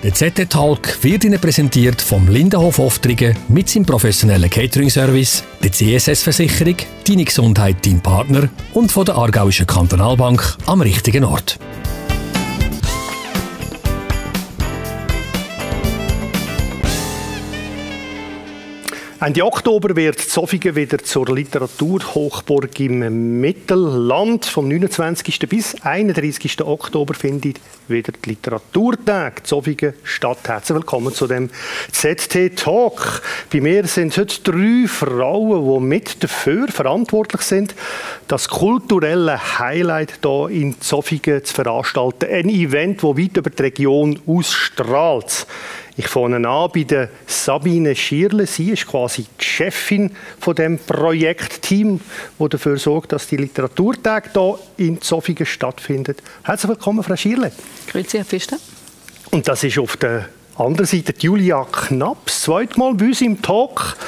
Der ZT Talk wird Ihnen präsentiert vom Lindenhof Oftringen mit seinem professionellen Catering-Service, der CSS-Versicherung, Deine Gesundheit, dein Partner und von der Aargauischen Kantonalbank am richtigen Ort. Ende Oktober wird Zofingen wieder zur Literaturhochburg im Mittelland. Vom 29. bis 31. Oktober findet wieder die Literaturtag Zofingen statt. Herzlich willkommen zu dem ZT Talk. Bei mir sind heute 3 Frauen, die mit dafür verantwortlich sind, das kulturelle Highlight hier in Zofingen zu veranstalten. Ein Event, das weit über die Region ausstrahlt. Ich fange an bei der Sabine Schierle. Sie ist quasi die Chefin von dem Projektteam, das dafür sorgt, dass die Literaturtage hier in Zofingen stattfindet. Herzlich willkommen, Frau Schierle. Grüezi, Herr Pfister. Und das ist auf der anderen Seite Julia Knapp, das zweite Mal bei uns im Talk.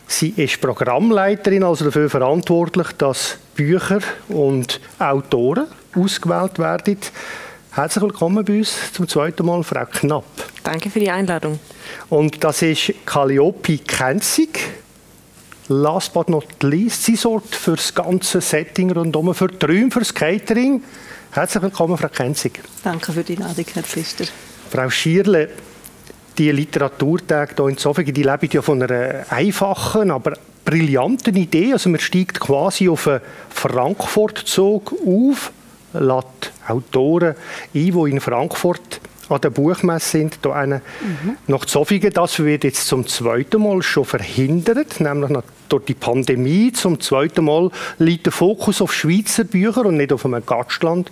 Sie ist Programmleiterin, also dafür verantwortlich, dass Bücher und Autoren ausgewählt werden. Herzlich willkommen bei uns zum zweiten Mal, Frau Knapp. Danke für die Einladung. Und das ist Calliope Kenzig. Last but not least, sie sorgt für das ganze Setting rundherum, für die Räume, für das Catering. Herzlich willkommen, Frau Kenzig. Danke für die Einladung, Herr Pfister. Frau Schierle, die Literaturtage hier in Zofingen, die leben ja von einer einfachen, aber brillanten Idee. Also man steigt quasi auf einen Frankfurt-Zug auf, lässt Autoren ein, die in Frankfurt an der Buchmesse sind, hier nach Zofingen. Das wird jetzt zum zweiten Mal schon verhindert, nämlich durch die Pandemie. Zum zweiten Mal liegt der Fokus auf Schweizer Bücher und nicht auf einem Gastland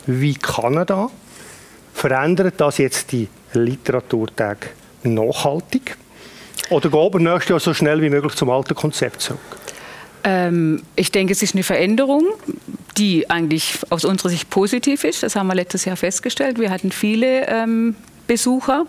wie Kanada. Verändert das jetzt die Literaturtage nachhaltig? Oder geht man nächstes Jahr so schnell wie möglich zum alten Konzept zurück? Ich denke, es ist eine Veränderung, die eigentlich aus unserer Sicht positiv ist. Das haben wir letztes Jahr festgestellt. Wir hatten viele Besucher.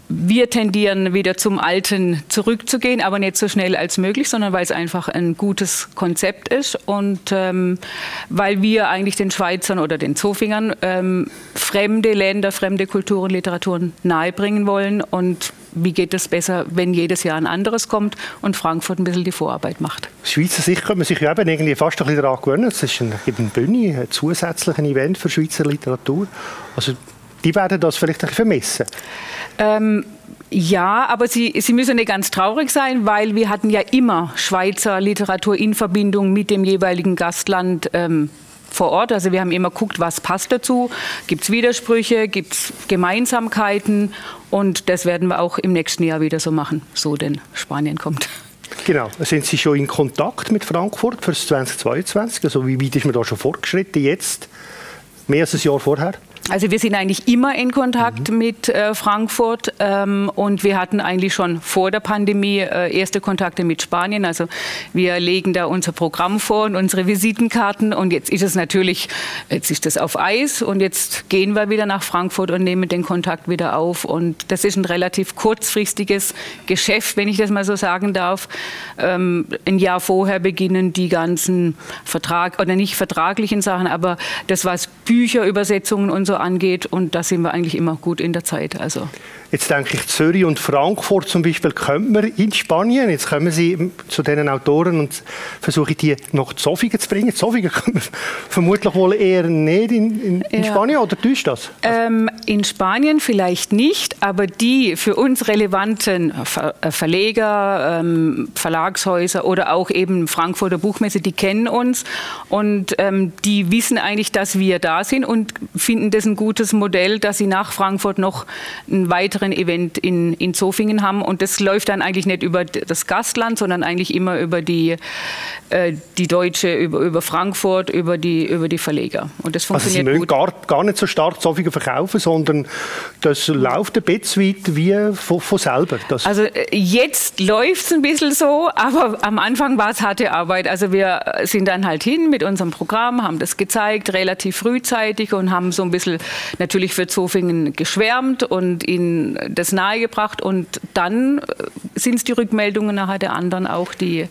Wir tendieren wieder zum Alten zurückzugehen, aber nicht so schnell als möglich, sondern weil es einfach ein gutes Konzept ist und weil wir eigentlich den Schweizern oder den Zofingern fremde Länder, fremde Kulturen, Literaturen nahebringen wollen. Und wie geht es besser, wenn jedes Jahr ein anderes kommt und Frankfurt ein bisschen die Vorarbeit macht? Aus Schweizer Sicht kann man sich ja eben irgendwie fast ein bisschen daran gewöhnen. Es ist eine Bühne, ein zusätzliches Event für Schweizer Literatur. Also die werden das vielleicht ein bisschen vermissen. Ja, aber Sie müssen nicht ganz traurig sein, weil wir hatten ja immer Schweizer Literatur in Verbindung mit dem jeweiligen Gastland vor Ort. Also wir haben immer geguckt, was passt dazu. Gibt es Widersprüche, gibt es Gemeinsamkeiten? Und das werden wir auch im nächsten Jahr wieder so machen, so denn Spanien kommt. Genau. Sind Sie schon in Kontakt mit Frankfurt für das 2022? Also wie weit ist man da schon fortgeschritten jetzt? Mehr als ein Jahr vorher? Also wir sind eigentlich immer in Kontakt mit Frankfurt und wir hatten eigentlich schon vor der Pandemie erste Kontakte mit Spanien. Also wir legen da unser Programm vor und unsere Visitenkarten und jetzt ist es natürlich, jetzt ist das auf Eis und jetzt gehen wir wieder nach Frankfurt und nehmen den Kontakt wieder auf und das ist ein relativ kurzfristiges Geschäft, wenn ich das mal so sagen darf. Ein Jahr vorher beginnen die ganzen nicht vertraglichen Sachen, aber das, was Bücherübersetzungen und so angeht und da sind wir eigentlich immer gut in der Zeit. Also. Jetzt denke ich, Zürich und Frankfurt zum Beispiel kommt man in Spanien. Jetzt kommen Sie zu diesen Autoren und versuchen, die nach Zofingen zu bringen. Zofingen kommen vermutlich wohl eher nicht in Spanien, oder täuscht das? In Spanien vielleicht nicht, aber die für uns relevanten Verleger, Verlagshäuser oder auch eben Frankfurter Buchmesse, die kennen uns und die wissen eigentlich, dass wir da sind und finden das ein gutes Modell, dass sie nach Frankfurt noch einen weiteren Event in Zofingen haben. Und das läuft dann eigentlich nicht über das Gastland, sondern eigentlich immer über die Deutsche, über Frankfurt, über die Verleger. Und das funktioniert also Sie müssen gar nicht so stark Zofingen verkaufen, sondern das läuft ein bisschen weit wie von selber. Also jetzt läuft es ein bisschen so, aber am Anfang war es harte Arbeit. Also wir sind dann halt hin mit unserem Programm, haben das gezeigt, relativ frühzeitig und haben so ein bisschen Beispiel natürlich für Zofingen geschwärmt und ihnen das nahegebracht. Und dann sind es die Rückmeldungen nachher der anderen auch, die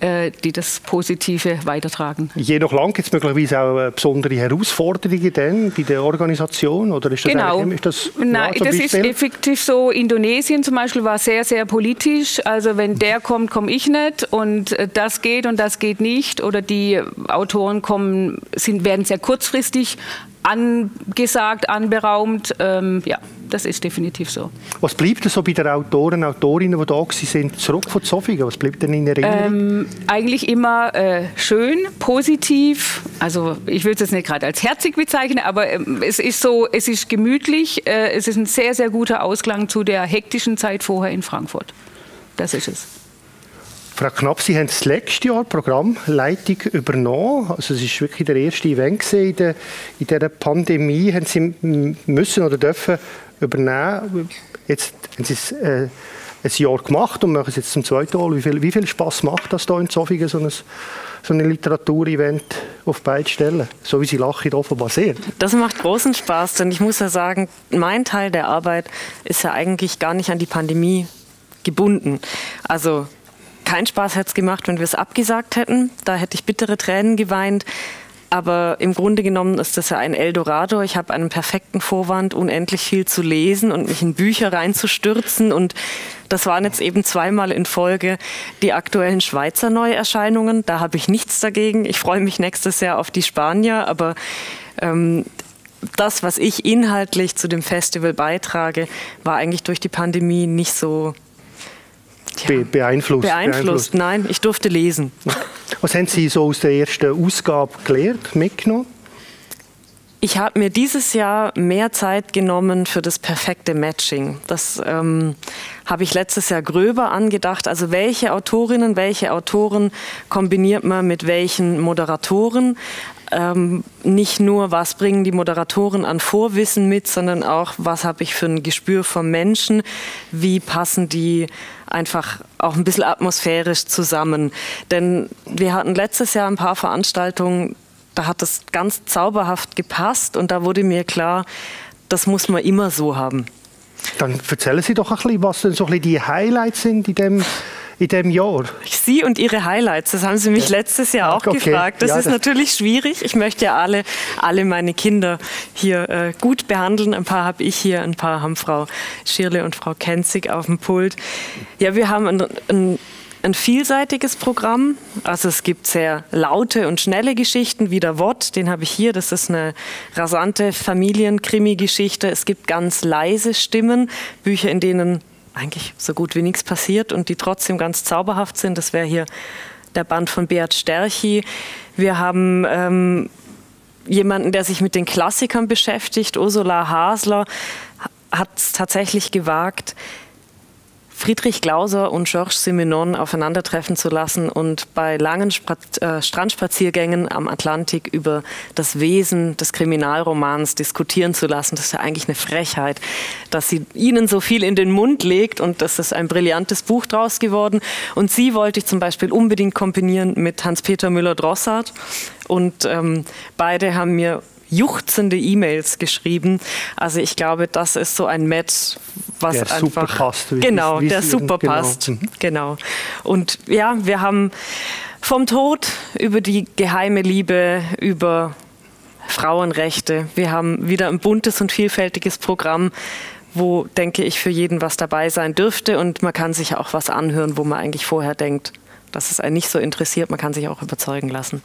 das Positive weitertragen. Je nach Land gibt es möglicherweise auch besondere Herausforderungen dann bei der Organisation? Oder ist das genau. Nein, das ist effektiv so. Indonesien zum Beispiel war sehr, sehr politisch. Also wenn der kommt, komme ich nicht. Und das geht nicht. Oder die Autoren werden sehr kurzfristig angesagt, anberaumt. Ja, das ist definitiv so. Was bleibt so bei den Autoren, Autorinnen, die da sind, zurück von Zofingen? Was bleibt denn in Erinnerung? Eigentlich immer schön, positiv. Also ich würde es jetzt nicht gerade als herzig bezeichnen, aber es ist so, es ist gemütlich. Es ist ein sehr, sehr guter Ausklang zu der hektischen Zeit vorher in Frankfurt. Das ist es. Frau Knapp, Sie haben das letzte Jahr die Programmleitung übernommen. Also es war wirklich der erste Event in dieser Pandemie. Haben Sie müssen oder dürfen übernehmen. Jetzt haben Sie es ein Jahr gemacht und machen es jetzt zum zweiten Mal. Wie viel Spass macht das hier in Zofingen, so ein Literaturevent auf beiden Stellen? So wie Sie lachen, offenbar sehr. Das macht großen Spaß, denn ich muss ja sagen, mein Teil der Arbeit ist ja eigentlich gar nicht an die Pandemie gebunden. Also keinen Spaß hätte es gemacht, wenn wir es abgesagt hätten. Da hätte ich bittere Tränen geweint. Aber im Grunde genommen ist das ja ein Eldorado. Ich habe einen perfekten Vorwand, unendlich viel zu lesen und mich in Bücher reinzustürzen. Und das waren jetzt eben zweimal in Folge die aktuellen Schweizer Neuerscheinungen. Da habe ich nichts dagegen. Ich freue mich nächstes Jahr auf die Spanier. Aber das, was ich inhaltlich zu dem Festival beitrage, war eigentlich durch die Pandemie nicht so beeinflusst. Nein, ich durfte lesen. Was haben Sie so aus der ersten Ausgabe gelernt, mitgenommen? Ich habe mir dieses Jahr mehr Zeit genommen für das perfekte Matching. Das habe ich letztes Jahr gröber angedacht. Also welche Autorinnen, welche Autoren kombiniert man mit welchen Moderatoren? Nicht nur, was bringen die Moderatoren an Vorwissen mit, sondern auch, was habe ich für ein Gespür vom Menschen? Wie passen die einfach auch ein bisschen atmosphärisch zusammen? Denn wir hatten letztes Jahr ein paar Veranstaltungen, da hat das ganz zauberhaft gepasst und da wurde mir klar, das muss man immer so haben. Dann erzählen Sie doch ein bisschen, was denn so ein bisschen die Highlights sind in dem Jahr. Sie und Ihre Highlights, das haben Sie mich letztes Jahr auch gefragt. Das ist natürlich schwierig. Ich möchte ja alle meine Kinder hier gut behandeln. Ein paar habe ich hier, ein paar haben Frau Schirle und Frau Kenzig auf dem Pult. Ja, wir haben ein vielseitiges Programm. Also es gibt sehr laute und schnelle Geschichten, wie der Wott, den habe ich hier. Das ist eine rasante Familienkrimi-Geschichte. Es gibt ganz leise Stimmen, Bücher, in denen eigentlich so gut wie nichts passiert und die trotzdem ganz zauberhaft sind. Das wäre hier der Band von Beat Sterchi. Wir haben jemanden, der sich mit den Klassikern beschäftigt. Ursula Hasler hat es tatsächlich gewagt, Friedrich Glauser und Georges Simenon aufeinandertreffen zu lassen und bei langen Strandspaziergängen am Atlantik über das Wesen des Kriminalromans diskutieren zu lassen. Das ist ja eigentlich eine Frechheit, dass sie ihnen so viel in den Mund legt und das ist ein brillantes Buch draus geworden. Und sie wollte ich zum Beispiel unbedingt kombinieren mit Hans-Peter Müller-Drossard und beide haben mir juchzende E-Mails geschrieben. Also ich glaube, das ist so ein Match, was der einfach super passt. Genau, der super passt. Genau. Und ja, wir haben vom Tod über die geheime Liebe, über Frauenrechte. Wir haben wieder ein buntes und vielfältiges Programm, wo, denke ich, für jeden was dabei sein dürfte und man kann sich auch was anhören, wo man eigentlich vorher denkt, dass es einen nicht so interessiert. Man kann sich auch überzeugen lassen.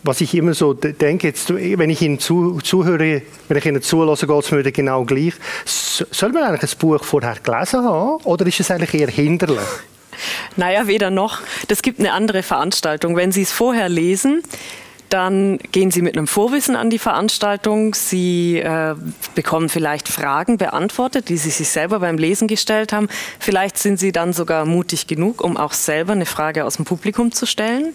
Was ich immer so denke, jetzt, wenn ich Ihnen zuhöre, wenn ich Ihnen zulasse, geht es mir genau gleich. Soll man eigentlich ein Buch vorher gelesen haben oder ist es eigentlich eher hinderlich? Naja, weder noch. Das gibt eine andere Veranstaltung. Wenn Sie es vorher lesen, dann gehen Sie mit einem Vorwissen an die Veranstaltung. Sie bekommen vielleicht Fragen beantwortet, die Sie sich selber beim Lesen gestellt haben. Vielleicht sind Sie dann sogar mutig genug, um auch selber eine Frage aus dem Publikum zu stellen.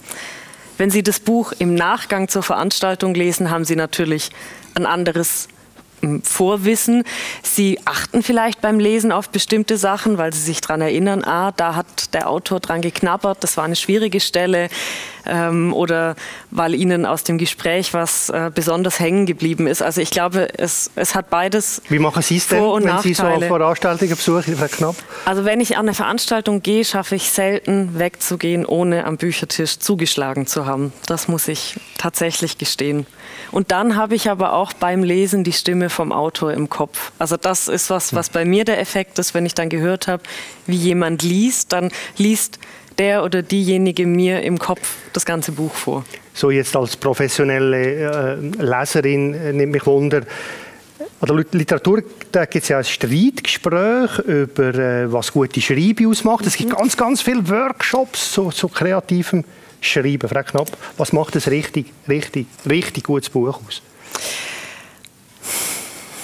Wenn Sie das Buch im Nachgang zur Veranstaltung lesen, haben Sie natürlich ein anderes Vorwissen. Sie achten vielleicht beim Lesen auf bestimmte Sachen, weil Sie sich daran erinnern, da hat der Autor dran geknabbert, das war eine schwierige Stelle. oder weil Ihnen aus dem Gespräch was besonders hängen geblieben ist. Also ich glaube, es hat beides. Wie machen Sie es denn, wenn Sie so Veranstaltungen besuchen, Frau Knapp? Also wenn ich an eine Veranstaltung gehe, schaffe ich selten wegzugehen, ohne am Büchertisch zugeschlagen zu haben. Das muss ich tatsächlich gestehen. Und dann habe ich aber auch beim Lesen die Stimme vom Autor im Kopf. Also das ist was bei mir der Effekt ist, wenn ich dann gehört habe, wie jemand liest, dann liest der oder diejenige mir im Kopf das ganze Buch vor. So jetzt als professionelle Leserin nimmt mich Wunder, an der Literatur gibt es ja ein Streitgespräch über was gute Schreibe ausmacht. Es gibt ganz viele Workshops zu kreativem Schreiben. Frau Knapp, was macht ein richtig gutes Buch aus?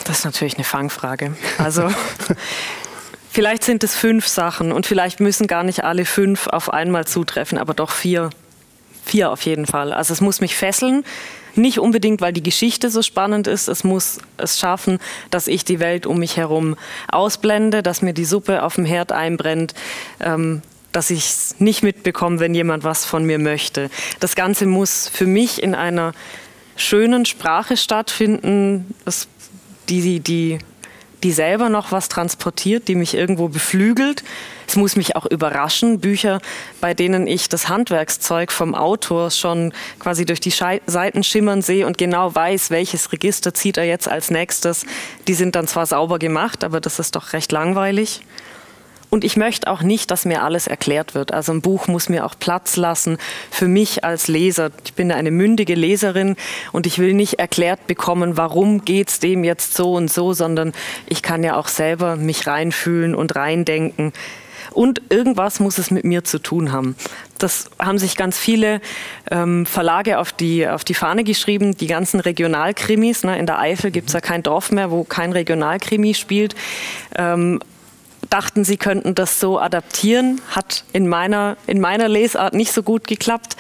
Das ist natürlich eine Fangfrage. Also vielleicht sind es 5 Sachen und vielleicht müssen gar nicht alle 5 auf einmal zutreffen, aber doch 4. 4 auf jeden Fall. Also es muss mich fesseln. Nicht unbedingt, weil die Geschichte so spannend ist. Es muss es schaffen, dass ich die Welt um mich herum ausblende, dass mir die Suppe auf dem Herd einbrennt, dass ich es nicht mitbekomme, wenn jemand was von mir möchte. Das Ganze muss für mich in einer schönen Sprache stattfinden, die selber noch was transportiert, die mich irgendwo beflügelt. Es muss mich auch überraschen. Bücher, bei denen ich das Handwerkszeug vom Autor schon quasi durch die Seiten schimmern sehe und genau weiß, welches Register zieht er jetzt als nächstes. Die sind dann zwar sauber gemacht, aber das ist doch recht langweilig. Und ich möchte auch nicht, dass mir alles erklärt wird. Also ein Buch muss mir auch Platz lassen für mich als Leser. Ich bin eine mündige Leserin und ich will nicht erklärt bekommen, warum geht es dem jetzt so und so, sondern ich kann ja auch selber mich reinfühlen und reindenken. Und irgendwas muss es mit mir zu tun haben. Das haben sich ganz viele Verlage auf die Fahne geschrieben, die ganzen Regionalkrimis. Ne? In der Eifel gibt es ja kein Dorf mehr, wo kein Regionalkrimi spielt. Dachten, sie könnten das so adaptieren, hat in meiner Lesart nicht so gut geklappt.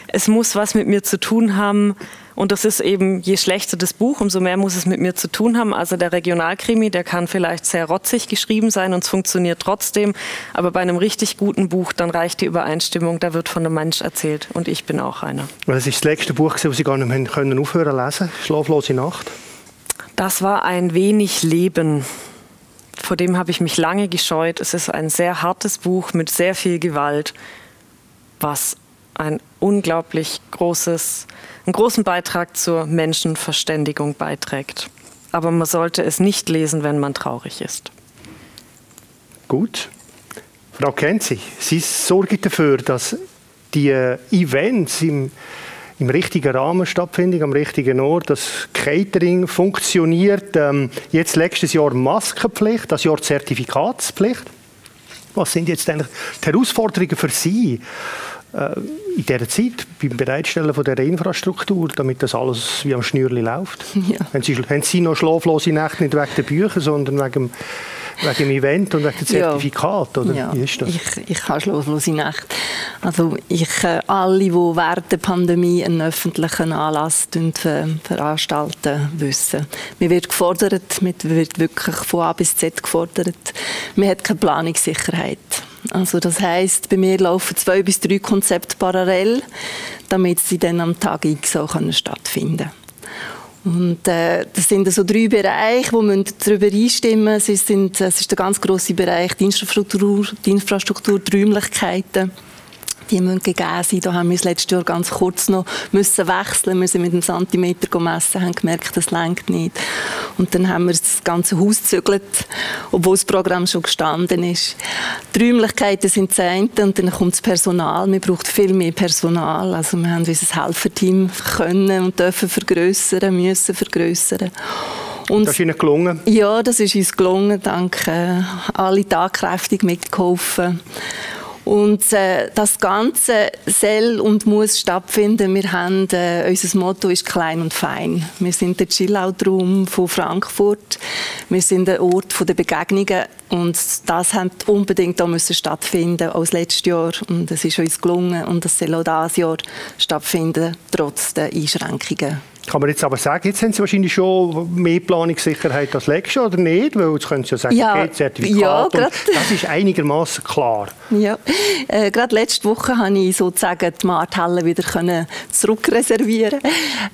Es muss was mit mir zu tun haben und das ist eben, je schlechter das Buch, umso mehr muss es mit mir zu tun haben. Also der Regionalkrimi, der kann vielleicht sehr rotzig geschrieben sein und es funktioniert trotzdem, aber bei einem richtig guten Buch, dann reicht die Übereinstimmung, da wird von einem Mensch erzählt und ich bin auch einer. Das ist das letzte Buch, das Sie gar nicht mehr können aufhören lesen, Schlaflose Nacht? Das war Ein wenig Leben. Vor dem habe ich mich lange gescheut. Es ist ein sehr hartes Buch mit sehr viel Gewalt, was einen großen Beitrag zur Menschenverständigung beiträgt. Aber man sollte es nicht lesen, wenn man traurig ist. Gut. Frau Kenzi, Sie sorgen dafür, dass die Events im richtigen Rahmen stattfinden, am richtigen Ort, das Catering funktioniert. Jetzt letztes Jahr Maskenpflicht, das Jahr Zertifikatspflicht. Was sind jetzt eigentlich die Herausforderungen für Sie in dieser Zeit beim Bereitstellen von dieser Infrastruktur, damit das alles wie am Schnürli läuft? Ja. Haben Sie noch schlaflose Nächte nicht wegen der Bücher, sondern wegen dem Event und wegen dem Zertifikat? Oder? Ja, wie ist das? Ich habe schlaflose Nächte. Also alle, die während der Pandemie einen öffentlichen Anlass veranstalten, wissen. Man wird gefordert, man wird wirklich von A bis Z gefordert. Man hat keine Planungssicherheit. Also das heisst, bei mir laufen 2 bis 3 Konzepte parallel, damit sie dann am Tag X auch stattfinden können. Und das sind so 3 Bereiche, die darüber einstimmen müssen. Es ist der ganz grosse Bereich, die Infrastruktur, die Räumlichkeiten. Die müssen gegeben sein. Da haben wir das letzte Jahr ganz kurz noch wechseln. Wir sind mit dem Zentimeter messen, haben gemerkt, das reicht nicht. Und dann haben wir das ganze Haus gezügelt, obwohl das Programm schon gestanden ist. Die Räumlichkeiten sind das eine und dann kommt das Personal. Wir brauchen viel mehr Personal. Also wir haben unser Helferteam können und dürfen müssen vergrössern. Und das ist Ihnen gelungen? Ja, das ist uns gelungen. Danke. Alle tatkräftig mitgeholfen. Und das Ganze soll und muss stattfinden. Wir haben, unser Motto ist klein und fein. Wir sind der Chillout-Raum von Frankfurt. Wir sind der Ort der Begegnungen. Und das hat unbedingt auch stattfinden als letztes Jahr. Und es ist uns gelungen. Und das soll auch dieses Jahr stattfinden, trotz der Einschränkungen Kann man jetzt aber sagen, jetzt haben Sie wahrscheinlich schon mehr Planungssicherheit als letztes Jahr, oder nicht? Weil jetzt können Sie ja sagen, okay, Zertifikat, und das ist einigermaßen klar. Ja, gerade letzte Woche konnte ich sozusagen die Markthalle wieder zurückreservieren,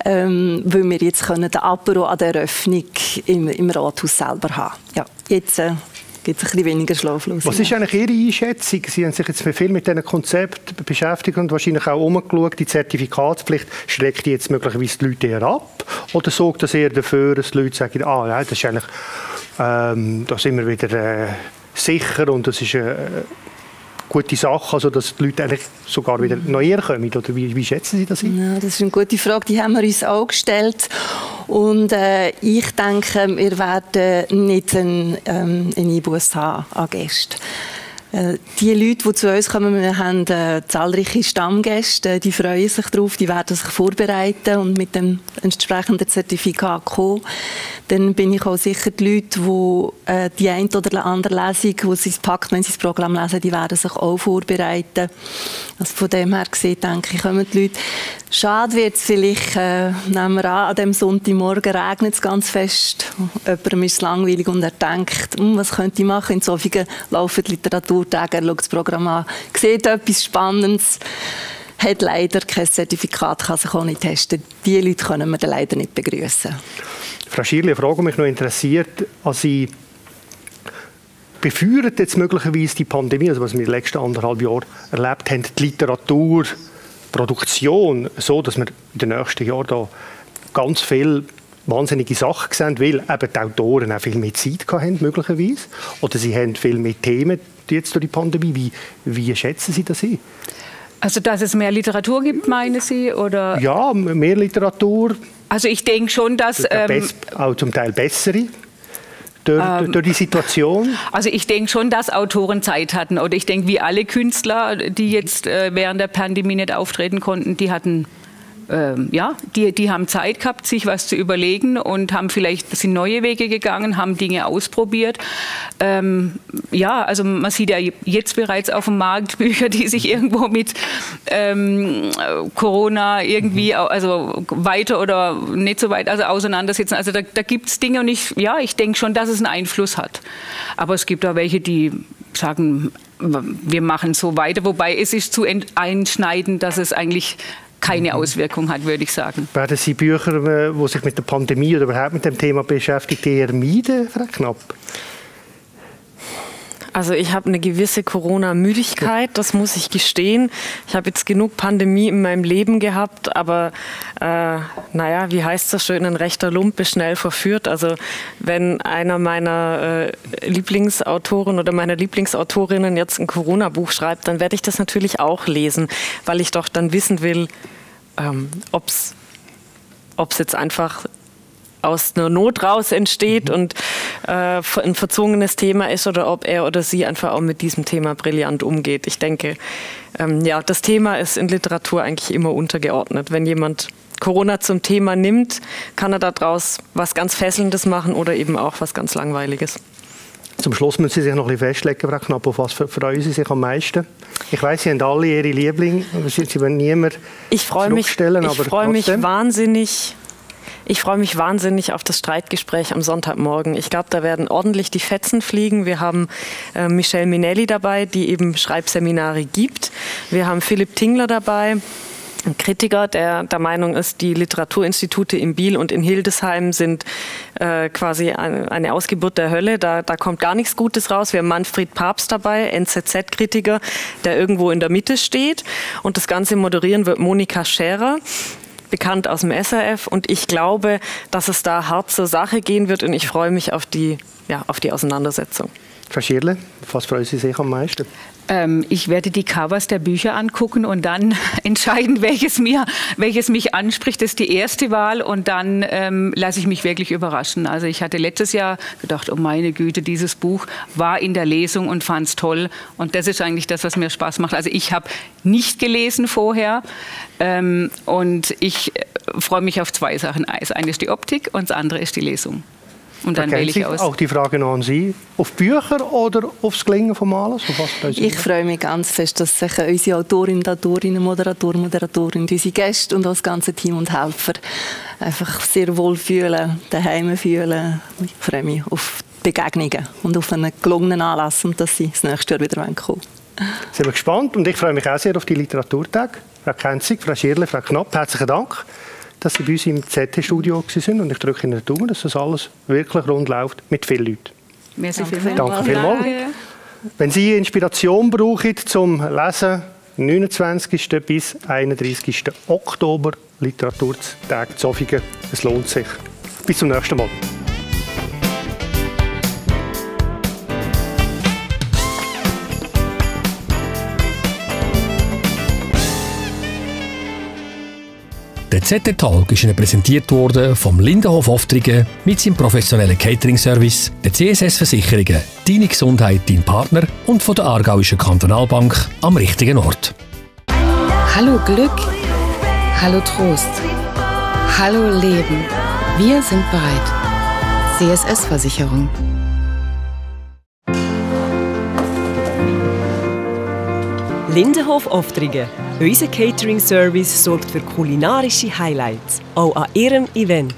weil wir jetzt den Apero an der Eröffnung im Rathaus selber haben. Ja, jetzt gibt es ein bisschen weniger schlaflos. Was ist eigentlich Ihre Einschätzung? Sie haben sich jetzt viel mit diesem Konzept beschäftigt und wahrscheinlich auch umgeschaut. Die Zertifikatspflicht, schreckt die jetzt möglicherweise die Leute eher ab? Oder sorgt das eher dafür, dass die Leute sagen, ja, das ist eigentlich, da sind wir wieder sicher und das ist eine gute Sache, also dass die Leute eigentlich sogar wieder noch eher kommen? Oder wie schätzen Sie das ein? Ja, das ist eine gute Frage, die haben wir uns auch gestellt. Und ich denke, wir werden nicht einen Einbuss haben an Gästen. Die Leute, die zu uns kommen, wir haben zahlreiche Stammgäste, die freuen sich darauf, die werden sich vorbereiten und mit dem entsprechenden Zertifikat kommen. Dann bin ich auch sicher, die Leute, die die eine oder andere Lesung, die sie packt, wenn sie das Programm lesen, die werden sich auch vorbereiten. Also von dem her gesehen, denke ich, kommen die Leute. Schade wird es vielleicht, nehmen wir an dem Sonntagmorgen regnet es ganz fest. Jemandem ist es langweilig und er denkt, was könnte ich machen? In Zofingen laufen die Literaturtage, er schaut das Programm an, sieht etwas Spannendes, hat leider kein Zertifikat, kann sich auch nicht testen. Diese Leute können wir dann leider nicht begrüßen. Frau Schirli, eine Frage, die mich noch interessiert. Also Sie befeuert jetzt möglicherweise die Pandemie, also was wir in den letzten 1,5 Jahren erlebt haben, die Literaturproduktion, so dass wir in den nächsten Jahren da ganz viele wahnsinnige Sachen sehen, weil eben die Autoren auch viel mehr Zeit hatten, möglicherweise. Oder sie haben viel mehr Themen jetzt durch die Pandemie. Wie schätzen Sie das ein? Also, dass es mehr Literatur gibt, meinen Sie? Oder? Ja, mehr Literatur. Also ich denke schon, dass... auch zum Teil bessere durch die Situation? Also ich denke schon, dass Autoren Zeit hatten. Oder ich denke, wie alle Künstler, die jetzt während der Pandemie nicht auftreten konnten, die hatten... die haben Zeit gehabt, sich was zu überlegen und sind neue Wege gegangen, haben Dinge ausprobiert. Also man sieht ja jetzt bereits auf dem Markt Bücher, die sich irgendwo mit Corona irgendwie, also weiter oder nicht so weit auseinandersetzen. Also da gibt es Dinge und ich denke schon, dass es einen Einfluss hat. Aber es gibt auch welche, die sagen, wir machen so weiter, wobei es ist zu einschneidend, dass es eigentlich keine Auswirkung hat, würde ich sagen. Werden Sie Bücher, die sich mit der Pandemie oder überhaupt mit dem Thema beschäftigt, eher meiden, Frau Knapp? Also ich habe eine gewisse Corona-Müdigkeit, das muss ich gestehen. Ich habe jetzt genug Pandemie in meinem Leben gehabt, aber wie heißt das schön, ein rechter Lump ist schnell verführt. Also wenn einer meiner Lieblingsautoren oder meiner Lieblingsautorinnen jetzt ein Corona-Buch schreibt, dann werde ich das natürlich auch lesen, weil ich doch dann wissen will, ob es jetzt einfach aus einer Not raus entsteht und ein verzwungenes Thema ist oder ob er oder sie einfach auch mit diesem Thema brillant umgeht. Ich denke, das Thema ist in Literatur eigentlich immer untergeordnet. Wenn jemand Corona zum Thema nimmt, kann er daraus was ganz Fesselndes machen oder eben auch was ganz Langweiliges. Zum Schluss müssen Sie sich noch ein bisschen festlegen, Frau Knapp, auf was freuen Sie sich am meisten? Ich weiss, Sie haben alle Ihre Lieblinge, aber Sie wollen niemand zurückstellen. Ich freue mich wahnsinnig. Ich freue mich wahnsinnig auf das Streitgespräch am Sonntagmorgen. Ich glaube, da werden ordentlich die Fetzen fliegen. Wir haben Michelle Minelli dabei, die eben Schreibseminare gibt. Wir haben Philipp Tingler dabei, ein Kritiker, der der Meinung ist, die Literaturinstitute in Biel und in Hildesheim sind quasi eine Ausgeburt der Hölle. Da kommt gar nichts Gutes raus. Wir haben Manfred Papst dabei, NZZ-Kritiker, der irgendwo in der Mitte steht. Und das Ganze moderieren wird Monika Scherer, bekannt aus dem SRF, und ich glaube, dass es da hart zur Sache gehen wird und ich freue mich auf die Auseinandersetzung. Frau Schirle, was freuen Sie sich am meisten? Ich werde die Covers der Bücher angucken und dann entscheiden, welches mich anspricht. Das ist die erste Wahl und dann lasse ich mich wirklich überraschen. Also ich hatte letztes Jahr gedacht, oh meine Güte, dieses Buch war in der Lesung und fand es toll. Und das ist eigentlich das, was mir Spaß macht. Also ich habe nicht gelesen vorher und ich freue mich auf zwei Sachen. Das eine ist die Optik und das andere ist die Lesung. Und dann wähle ich aus. Auch die Frage noch an Sie. Auf Bücher oder aufs Gelingen vom Malers? Ich freue mich ganz fest, dass sich unsere Autorinnen, Moderatorin, unsere Gäste und auch das ganze Team und Helfer einfach sehr wohl fühlen, daheim fühlen. Ich freue mich auf Begegnungen und auf einen gelungenen Anlass und dass sie das nächste Jahr wieder kommen. Sind wir gespannt und ich freue mich auch sehr auf die Literaturtage. Frau Kenzig, Frau Schirle, Frau Knapp, herzlichen Dank, dass Sie bei uns im ZT-Studio waren und ich drücke Ihnen die Daumen, dass das alles wirklich rund läuft mit vielen Leuten. Merci Danke vielmals. Wenn Sie Inspiration brauchen zum Lesen, 29. bis 31. Oktober, Literaturtag Zofingen, es lohnt sich. Bis zum nächsten Mal. Der ZT-Talk ist Ihnen präsentiert worden vom Lindenhof Oftringen mit seinem professionellen Catering-Service, der CSS-Versicherungen, Deine Gesundheit, dein Partner und von der Aargauischen Kantonalbank am richtigen Ort. Hallo Glück, hallo Trost, hallo Leben. Wir sind bereit. CSS-Versicherung. Lindenhof Oftringen. Unser Catering-Service sorgt für kulinarische Highlights, auch an Ihrem Event.